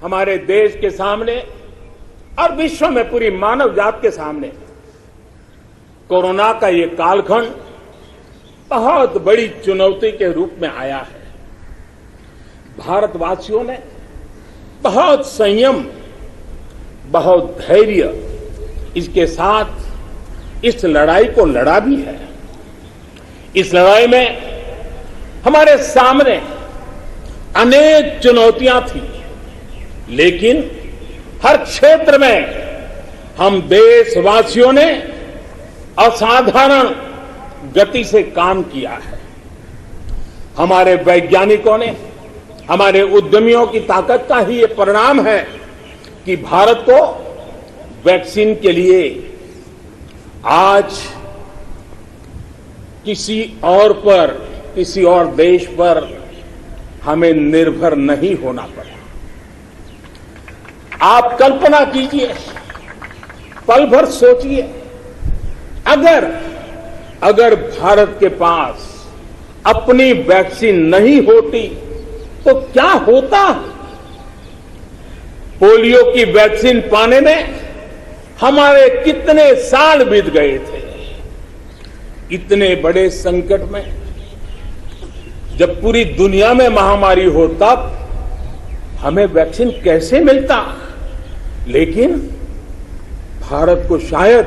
हमारे देश के सामने और विश्व में पूरी मानव जात के सामने कोरोना का ये कालखंड बहुत बड़ी चुनौती के रूप में आया है। भारतवासियों ने बहुत संयम, बहुत धैर्य इसके साथ इस लड़ाई को लड़ा भी है। इस लड़ाई में हमारे सामने अनेक चुनौतियां थी, लेकिन हर क्षेत्र में हम देशवासियों ने असाधारण गति से काम किया है। हमारे वैज्ञानिकों ने, हमारे उद्यमियों की ताकत का ही ये परिणाम है कि भारत को वैक्सीन के लिए आज किसी और देश पर हमें निर्भर नहीं होना पड़ा। आप कल्पना कीजिए, पल भर सोचिए, अगर भारत के पास अपनी वैक्सीन नहीं होती तो क्या होता। पोलियो की वैक्सीन पाने में हमारे कितने साल बीत गए थे। इतने बड़े संकट में जब पूरी दुनिया में महामारी हो तब हमें वैक्सीन कैसे मिलता, लेकिन भारत को शायद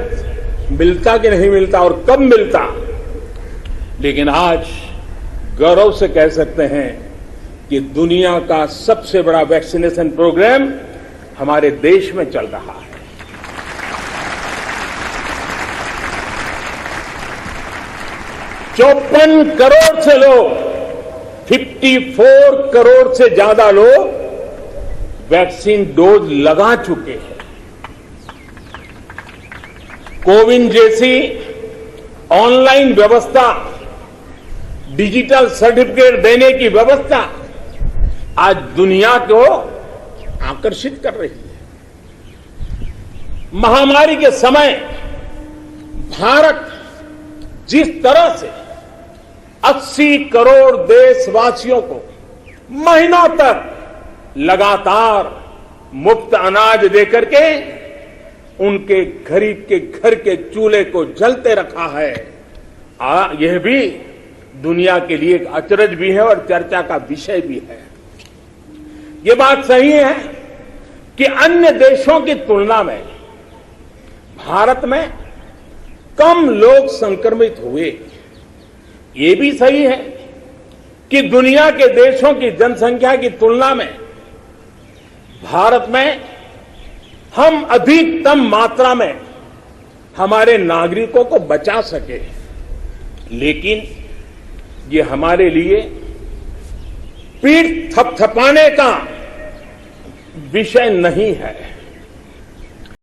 मिलता कि नहीं मिलता और कब मिलता। लेकिन आज गौरव से कह सकते हैं कि दुनिया का सबसे बड़ा वैक्सीनेशन प्रोग्राम हमारे देश में चल रहा है। 54 करोड़ से लोग, 54 करोड़ से ज्यादा लोग वैक्सीन डोज लगा चुके हैं। कोविन जैसी ऑनलाइन व्यवस्था, डिजिटल सर्टिफिकेट देने की व्यवस्था आज दुनिया को आकर्षित कर रही है। महामारी के समय भारत जिस तरह से 80 करोड़ देशवासियों को महीनों तक लगातार मुफ्त अनाज देकर के उनके गरीब के घर के चूल्हे को जलते रखा है, यह भी दुनिया के लिए एक अचरज भी है और चर्चा का विषय भी है। ये बात सही है कि अन्य देशों की तुलना में भारत में कम लोग संक्रमित हुए। ये भी सही है कि दुनिया के देशों की जनसंख्या की तुलना में भारत में हम अधिकतम मात्रा में हमारे नागरिकों को बचा सके। लेकिन ये हमारे लिए पीठ थपथपाने का विषय नहीं है।